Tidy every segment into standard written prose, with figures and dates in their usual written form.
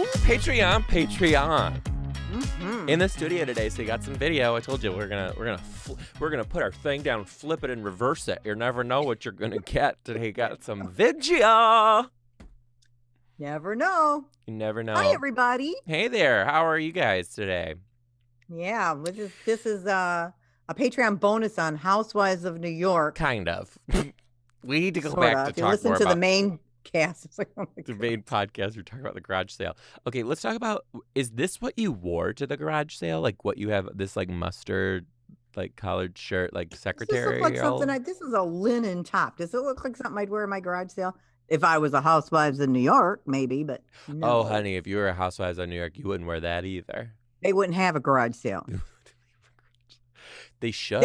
Ooh, Patreon. Mm-hmm. In the studio today, so you got some video. I told you we're gonna put our thing down, flip it, and reverse it. You never know what you're gonna get. Today got some video. Never know. You never know. Hi, everybody. Hey there. How are you guys today? Yeah, this is a Patreon bonus on Housewives of New York. Kind of. We need to go Sorta. back to if you talk listen more to about the main cast. It's like, oh my the God. main podcast. We're talking about the garage sale. Okay, let's talk about. Is this what you wore to the garage sale? Like what you have? This like mustard, like collared shirt, like secretary. Does this look like something? This is a linen top. Does it look like something I'd wear in my garage sale? If I was a Housewives in New York, maybe, but no. Oh, honey, if you were a Housewives of New York, you wouldn't wear that either. They wouldn't have a garage sale. They should.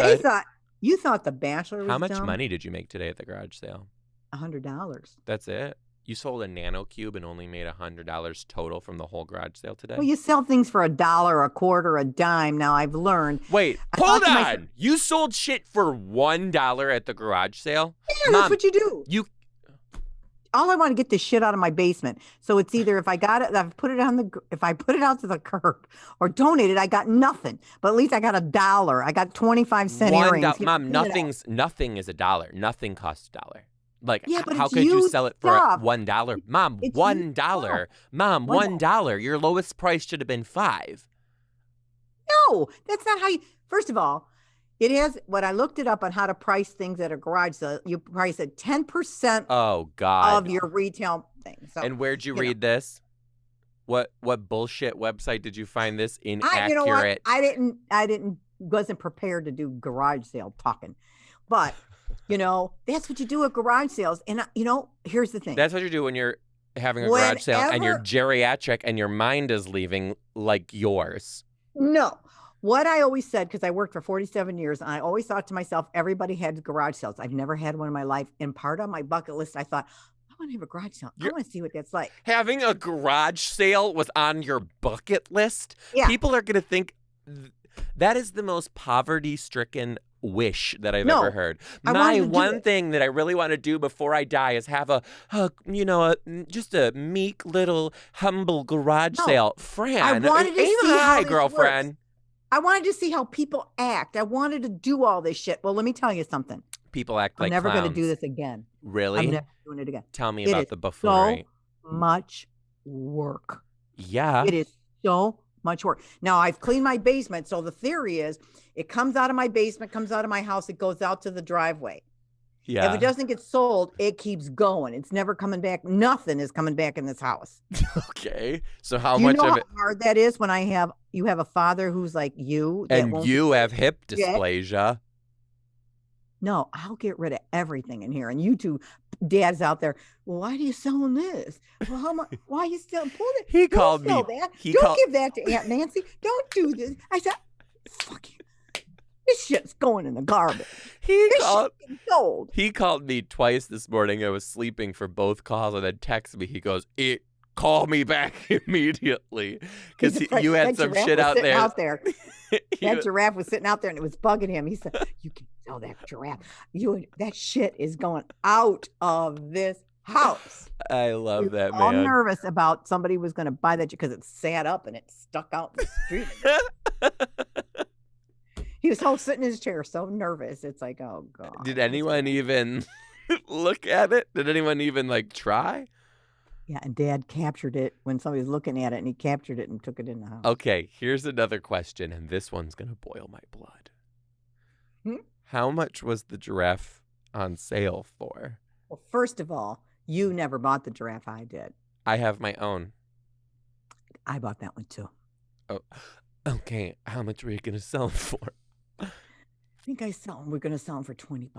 You thought The Bachelor was How much dumb? money did you make today at the garage sale? $100. That's it? You sold a nano cube and only made $100 total from the whole garage sale today? Well, you sell things for $1, a quarter, a dime. Now I've learned. Wait, hold on. You sold shit for $1 at the garage sale? Yeah, Mom, that's what you do. All I want to get this shit out of my basement. So it's either if I got it, if I put it out to the curb or donate it, I got nothing. But at least I got $1. I got 25-cent earrings. Mom, nothing is $1. Nothing costs $1. Like, yeah, but how could you sell it for $1? Mom, it's $1. Mom, $1. Your lowest price should have been $5. No, that's not how you. First of all, it is when I looked it up on how to price things at a garage sale. You price it 10%. Oh God. Of your retail thing. So, and where'd you read this? What bullshit website did you find this inaccurate? You know what? I wasn't prepared to do garage sale talking, but that's what you do at garage sales. And here's the thing. That's what you do when you're having a garage sale and you're geriatric and your mind is leaving like yours. No. What I always said, because I worked for 47 years, and I always thought to myself, everybody had garage sales. I've never had one in my life. And part of my bucket list, I thought, I want to have a garage sale. I want to see what that's like. Having a garage sale was on your bucket list? Yeah. People are going to think that is the most poverty-stricken wish that I've ever heard. My one thing that I really want to do before I die is have just a meek little humble garage sale. Fran, I wanted to see how girlfriend. Works. I wanted to see how people act. I wanted to do all this shit. Well, let me tell you something. People act like I'm never clowns. going to do this again. Really? I'm never doing it again. Tell me about the buffoonery. So much work. Yeah. It is so much work. Now, I've cleaned my basement. So the theory is it comes out of my basement, comes out of my house. It goes out to the driveway. Yeah. If it doesn't get sold, it keeps going. It's never coming back. Nothing is coming back in this house. Okay. So how much of it? You know how hard that is when you have a father who's like you. And you have hip dysplasia. No, I'll get rid of everything in here. And you two dads out there, well, why are you selling this? Well, how much? Why are you still pulling it? He called me. That. Don't give that to Aunt Nancy. Don't do this. I said, fuck you. This shit's going in the garbage. He called me twice this morning. I was sleeping for both calls and then texted me. He goes, call me back immediately. Because you had some shit out there. That giraffe was sitting out there and it was bugging him. He said, you can sell that giraffe. That shit is going out of this house. I love that, man. I'm nervous about somebody was going to buy that because it sat up and it stuck out in the street. He was sitting in his chair, so nervous. It's like, oh, God. Did anyone even look at it? Did anyone even, try? Yeah, and Dad captured it when somebody was looking at it, and he captured it and took it in the house. Okay, here's another question, and this one's going to boil my blood. How much was the giraffe on sale for? Well, first of all, you never bought the giraffe. I did. I have my own. I bought that one, too. Oh, okay. How much were you going to sell it for? I think we're going to sell them for $20.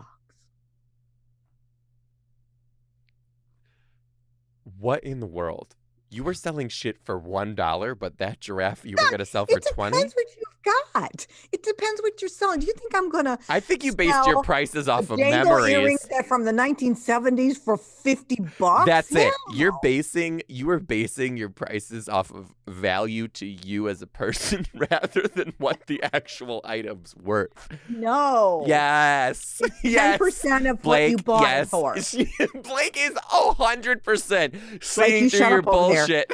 What in the world? You were selling shit for $1, but that giraffe you were going to sell for $20? It depends what you've got. It depends what you're selling. Do you think I'm going to I think you based your prices off of Django memories. Earrings that from the 1970s for $50? That's it. You were basing your prices off of value to you as a person rather than what the actual item's worth. No. Yes. It's 10% of Blake, what you bought yes. it for. Blake is 100% seeing you through shut your up over there. bullshit.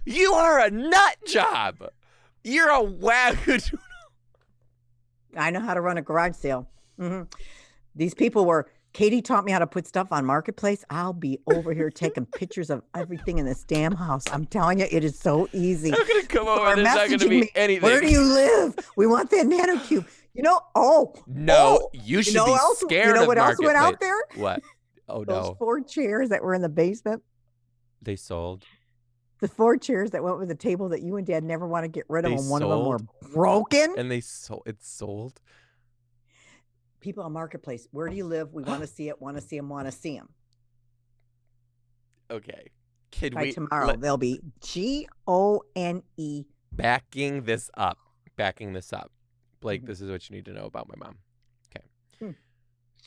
You are a nut job. You're a wackadoodle. I know how to run a garage sale. Mm-hmm. These people were, Katie taught me how to put stuff on Marketplace. I'll be over here taking pictures of everything in this damn house. I'm telling you, it is so easy. I'm going to come over. There's not going to be anything. Where do you live? We want that nano cube. You should be scared of Marketplace. You know what else went out there? What? Oh, Those no. 4 chairs that were in the basement. They sold? The 4 chairs that went with the table that you and Dad never want to get rid of, and one of them were sold? broken. And it's sold? People on Marketplace, where do you live? We want to see it, want to see them, want to see them. Okay. By tomorrow, they'll be GONE. Backing this up. Blake, this is what you need to know about my mom. Okay.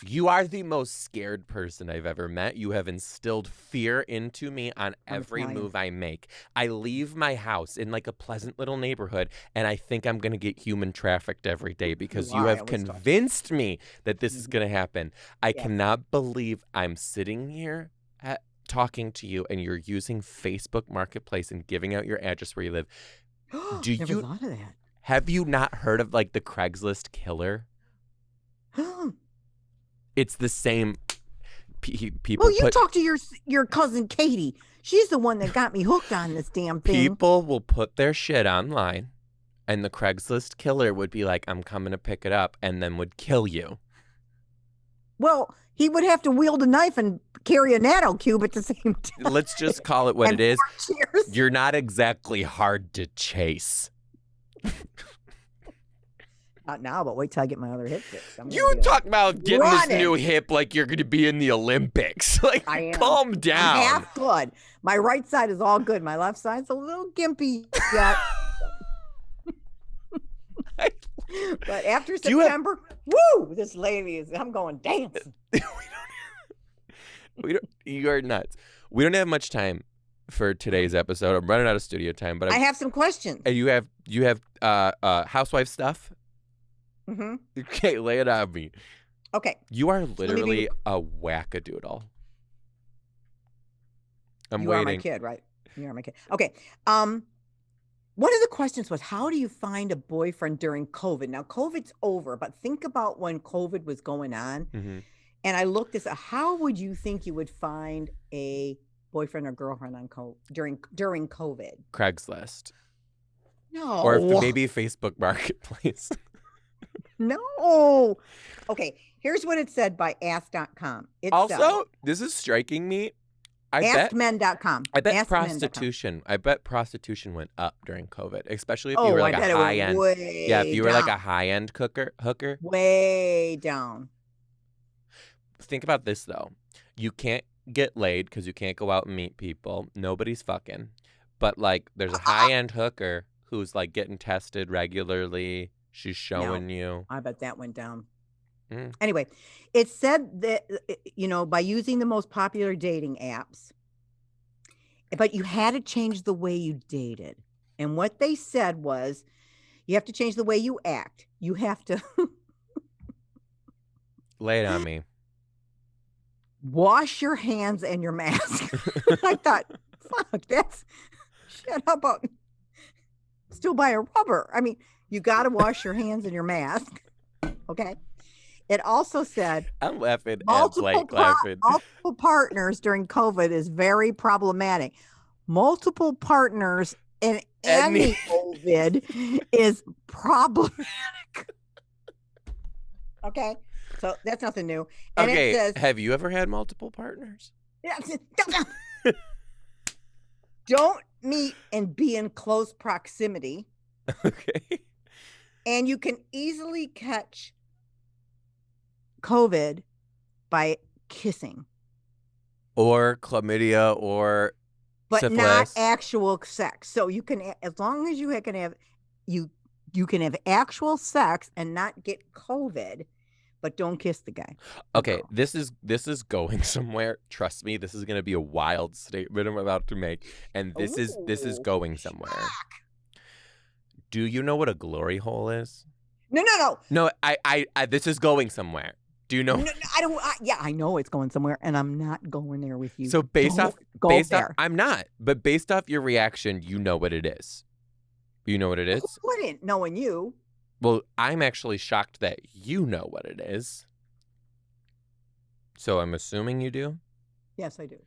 You are the most scared person I've ever met. You have instilled fear into me on every move I make. I leave my house in like a pleasant little neighborhood, and I think I'm going to get human trafficked every day because you have convinced me that this is going to happen. I cannot believe I'm sitting here talking to you, and you're using Facebook Marketplace and giving out your address where you live. Never thought of that. Have you not heard of like the Craigslist killer? It's the same people. Well, you talk to your cousin Katie. She's the one that got me hooked on this damn thing. People will put their shit online, and the Craigslist killer would be like, I'm coming to pick it up, and then would kill you. Well, he would have to wield a knife and carry a nano cube at the same time. Let's just call it what it is. You're not exactly hard to chase. Not now, but wait till I get my other hip fixed. You talk about getting this new hip like you're going to be in the Olympics. Like, calm down. I'm half good. My right side is all good. My left side's a little gimpy yet. But after September, this lady is, I'm going dancing. You are nuts. We don't have much time for today's episode. I'm running out of studio time, but I have some questions. You have housewife stuff? Mm-hmm. Okay, lay it on me. Okay. You are literally a wackadoodle. You are my kid, right? You are my kid. Okay. One of the questions was, how do you find a boyfriend during COVID? Now, COVID's over, but think about when COVID was going on. Mm-hmm. And I looked this up. How would you think you would find a boyfriend or girlfriend on during COVID? Craigslist. No. Or maybe Facebook Marketplace. No. Okay. Here's what it said by ask.com. This is striking me. AskMen.com. I bet prostitution went up during COVID, especially if you were like a high end. If you were like a high end hooker. Way down. Think about this though. You can't get laid because you can't go out and meet people. Nobody's fucking. But like there's a high end hooker who's like getting tested regularly. She's showing you. I bet that went down. Anyway, it said that, by using the most popular dating apps, but you had to change the way you dated. And what they said was, you have to change the way you act. You have to lay it on me. Wash your hands and your mask. I thought, fuck, that's shit. How about still buy a rubber? I mean, you got to wash your hands and your mask. Okay. It also said I'm laughing at Blake laughing. Multiple partners during COVID is very problematic. Multiple partners in any COVID is problematic. Okay. So that's nothing new. And okay. It says, have you ever had multiple partners? Don't meet and be in close proximity. Okay. And you can easily catch COVID by kissing. Or chlamydia or syphilis. Not actual sex. So you can, as long as you can have, you can have actual sex and not get COVID, but don't kiss the guy. Okay, this is going somewhere. Trust me, this is going to be a wild statement I'm about to make, and this is going somewhere. Do you know what a glory hole is? No. No, I this is going somewhere. Do you know? No, I don't. Yeah, I know it's going somewhere, and I'm not going there with you. So based off, I'm not. But based off your reaction, you know what it is. You know what it is? Who wouldn't, knowing you? Well, I'm actually shocked that you know what it is. So I'm assuming you do? Yes, I do.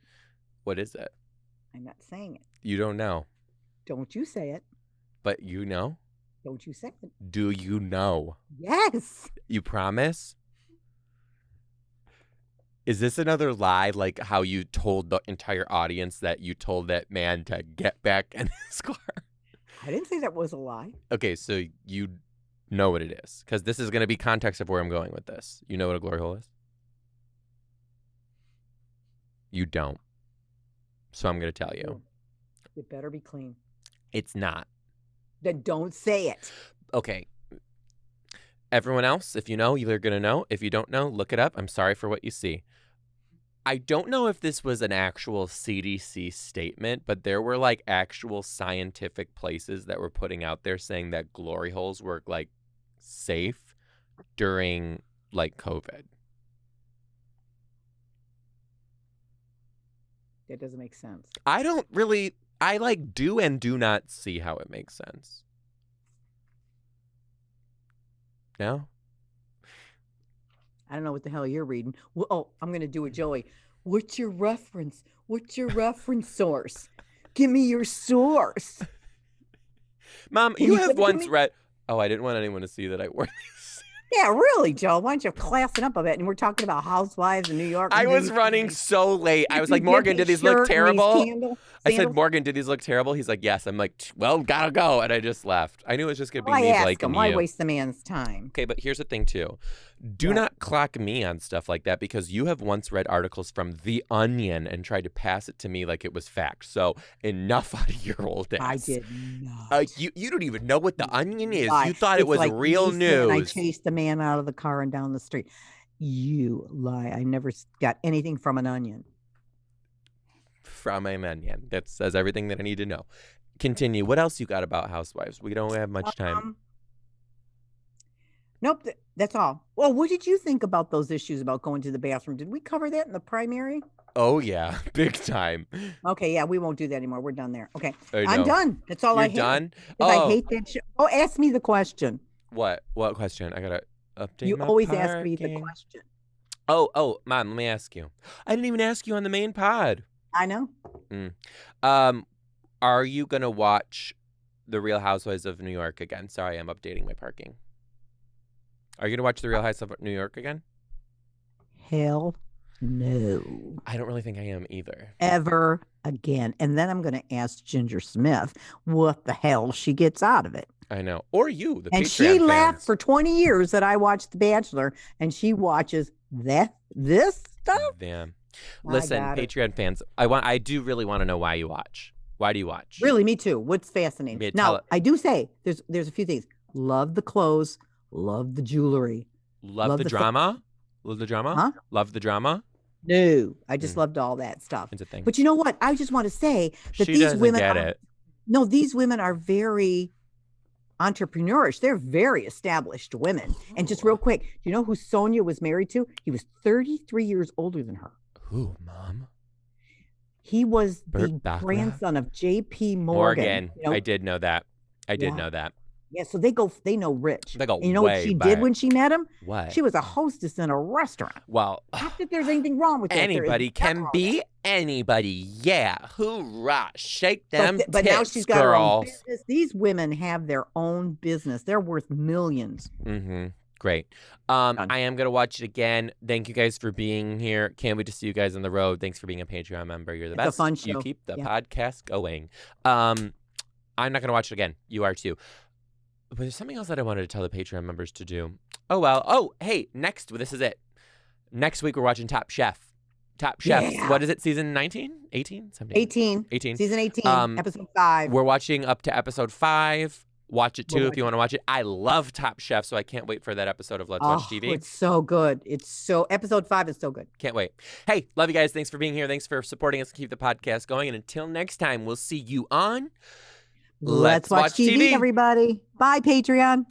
What is it? I'm not saying it. You don't know. Don't you say it. But you know? Don't you say it. Do you know? Yes. You promise? Is this another lie, like how you told the entire audience that you told that man to get back in his car? I didn't say that was a lie. Okay, so you know what it is. Because this is going to be context of where I'm going with this. You know what a glory hole is? You don't. So I'm going to tell you. It better be clean. It's not. Then don't say it. Okay. Everyone else, if you know, you're going to know. If you don't know, look it up. I'm sorry for what you see. I don't know if this was an actual CDC statement, but there were like actual scientific places that were putting out there saying that glory holes were like safe during like COVID. That doesn't make sense. I like do and do not see how it makes sense. No? I don't know what the hell you're reading. Well, oh, I'm going to do it, Joey. What's your reference? What's your reference source? Give me your source. Mom, you have once read... Oh, I didn't want anyone to see that I wore these. Yeah, really, Joe. Why don't you class it up a bit? And we're talking about housewives in New York. I was running so late. I was like, Morgan, did these look terrible? I said, Morgan, did these look terrible? He's like, yes. I'm like, well, gotta go. And I just left. I knew it was just going to be me, Blake, and you. Why waste the man's time? Okay, but here's the thing, too. Do not clock me on stuff like that because you have once read articles from The Onion and tried to pass it to me like it was fact. So enough out of your old ass. I did not. You don't even know what The Onion is. You thought it was like real news. And I chased a man out of the car and down the street. You lie. I never got anything from an onion. From a onion. That says everything that I need to know. Continue. What else you got about housewives? We don't have much time. Nope, that's all. Well, what did you think about those issues about going to the bathroom? Did we cover that in the primary? Oh, yeah. Big time. Okay, yeah, we won't do that anymore. We're done there. Okay, I'm done. That's all I hate. You're done? I hate that shit. Oh, ask me the question. What? What question? I got to update You always ask me the question. Oh, Mom, let me ask you. I didn't even ask you on the main pod. I know. Are you going to watch The Real Housewives of New York again? Sorry, I'm updating my parking. Are you going to watch The Real Housewives of New York again? Hell no. I don't really think I am either. Ever again. And then I'm going to ask Ginger Smith what the hell she gets out of it. I know. Or you, the and Patreon she laughed fans. for 20 years that I watched The Bachelor, and she watches this stuff. Damn. Listen, Patreon fans, I do really want to know why you watch. Why do you watch? Really, me too. What's fascinating? Now, I do say there's a few things. Love the clothes. Love the jewelry. Love the drama? Love the drama? Huh? Love the drama? No, I just loved all that stuff. It's a thing. But you know what? I just want to say that these women are very entrepreneurish. They're very established women. And just real quick, you know who Sonia was married to? He was 33 years older than her. Who, Mom? He was the grandson of J.P. Morgan. You know? I did know that. I did know that. Yeah, so they know rich. They go and you know what she did when she met him? What? She was a hostess in a restaurant. Well, not that there's anything wrong with that. Anybody can be anybody. Yeah. Hoorah. Shake them tits, but now she's got her own business. These women have their own business. They're worth millions. Mm-hmm. Great. I am going to watch it again. Thank you guys for being here. Can't wait to see you guys on the road. Thanks for being a Patreon member. You're the best. It's a fun show. You keep the podcast going. I'm not going to watch it again. You are too. But there's something else that I wanted to tell the Patreon members to do. Oh, well. Oh, hey, this is it. Next week, we're watching Top Chef. Top Chef. Yeah. What is it? Season 19? 18? 17? 18. Season 18, episode 5. We're watching up to episode 5. Watch it, too, if you want to watch it. I love Top Chef, so I can't wait for that episode of Let's Watch TV. It's so good. Episode 5 is so good. Can't wait. Hey, love you guys. Thanks for being here. Thanks for supporting us to keep the podcast going. And until next time, we'll see you on... Let's watch TV, everybody. Bye, Patreon.